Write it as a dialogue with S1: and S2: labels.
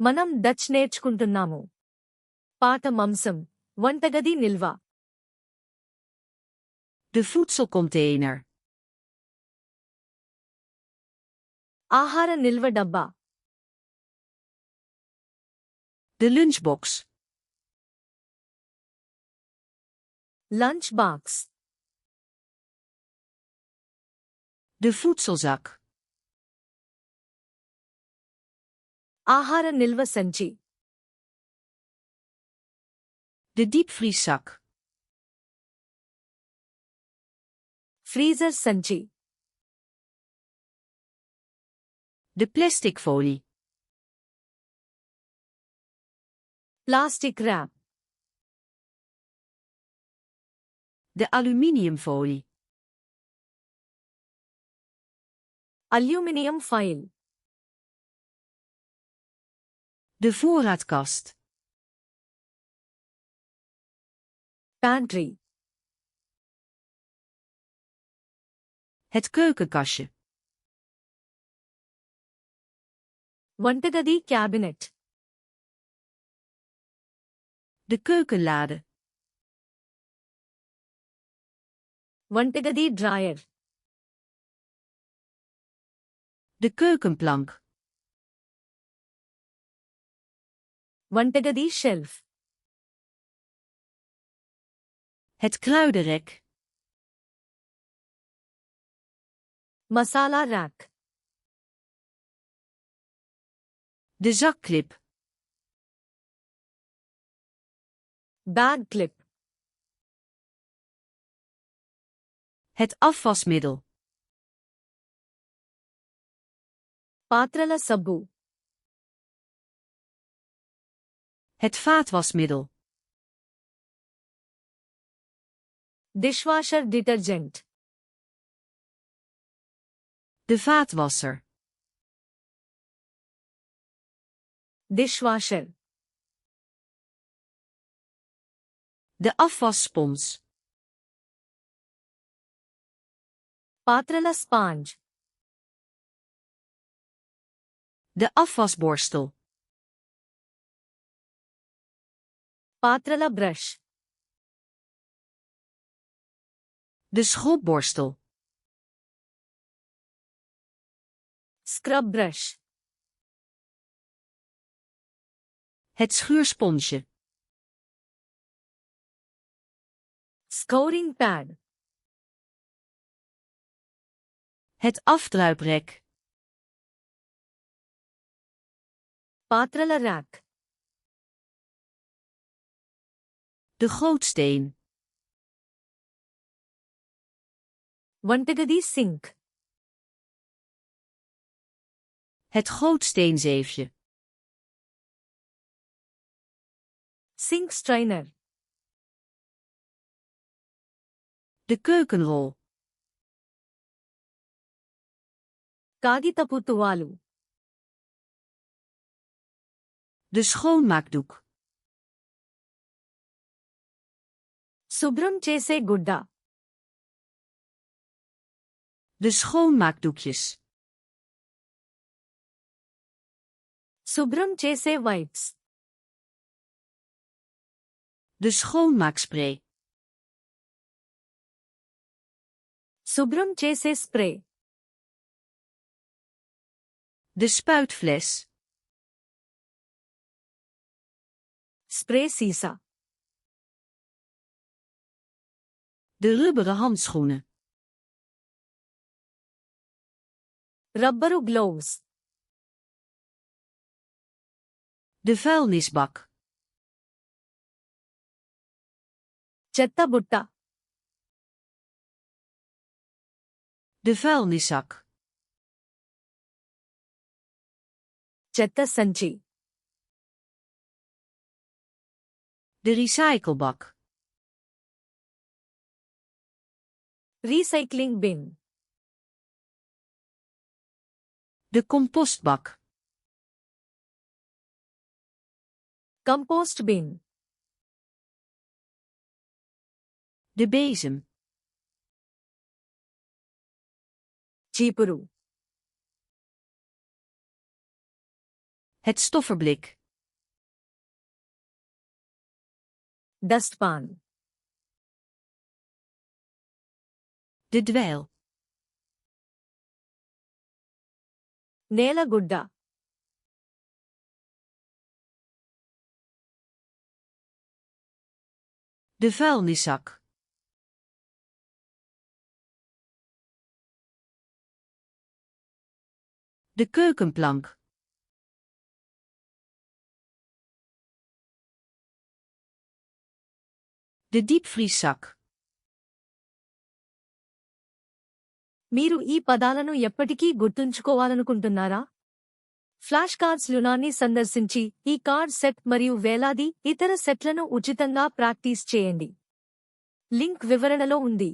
S1: మనం డచ్ నేర్చుకుంటున్నాము. పాఠ మంసం వంటగది నిల్వ.
S2: De voedselcontainer.
S1: ఆహార నిల్వ డబ్బా.
S2: De lunchbox.
S1: Lunch box.
S2: De voedselzak.
S1: ఆహార నిల్వ సంచి.
S2: De diepvrieszak.
S1: ఫ్రీజర్ సంచి.
S2: De plastic folie.
S1: Plastic wrap.
S2: De aluminiumfolie.
S1: Aluminium foil.
S2: De voorraadkast.
S1: Pantry.
S2: Het keukenkastje.
S1: వంటగది క్యాబినెట్.
S2: De keukenlade.
S1: వంటగది డ్రాయర్.
S2: De keukenplank.
S1: వంటగది షెల్ఫ్.
S2: Het kruidenrek.
S1: మసాలా rack.
S2: De zakklip.
S1: Bag clip.
S2: Het afwasmiddel.
S1: పాత్రల సబ్బు.
S2: Het vaatwasmiddel.
S1: Dishwasher detergent.
S2: De vaatwasser.
S1: Dishwasher.
S2: De afwasspons.
S1: పాత్రల sponge.
S2: De afwasborstel.
S1: పాత్రల brush.
S2: De schropborstel.
S1: Scrub brush.
S2: Het schuursponsje.
S1: Scouring pad.
S2: Het afdruiprek.
S1: పాత్రల rack.
S2: De gootsteen.
S1: వంటగది sink.
S2: Het gootsteenzeefje.
S1: Sink strainer.
S2: De keukenrol.
S1: కాగితపు తువాలు.
S2: De schoonmaakdoek.
S1: శుభ్రం చేసే గుడ్డ.
S2: De schoonmaakdoekjes.
S1: శుభ్రం చేసే వైప్స్.
S2: De schoonmaakspray.
S1: శుభ్రం చేసే స్ప్రే.
S2: De spuitfles.
S1: స్ప్రే సీసా.
S2: De rubberen handschoenen.
S1: Rubber gloves.
S2: De vuilnisbak.
S1: చెత్త బుట్ట.
S2: De vuilniszak.
S1: చెత్త సంచి.
S2: De recyclebak.
S1: Recycling bin.
S2: De compostbak.
S1: Compost bin.
S2: De bezem.
S1: చీపురు.
S2: Het stofferblik.
S1: Dustpan.
S2: De dweil.
S1: నేలగుడ్డ.
S2: De vuilniszak. De keukenplank. De diepvrieszak.
S1: మీరు ఈ పదాలను ఎప్పటికీ గుర్తుంచుకోవాలనుకుంటున్నారా? ఫ్లాష్ కార్డ్స్ లునాన్ని సందర్శించి ఈ కార్డ్ సెట్ మరియు వేలాది ఇతర సెట్లను ఉచితంగా ప్రాక్టీస్ చేయండి. లింక్ వివరణలో ఉంది.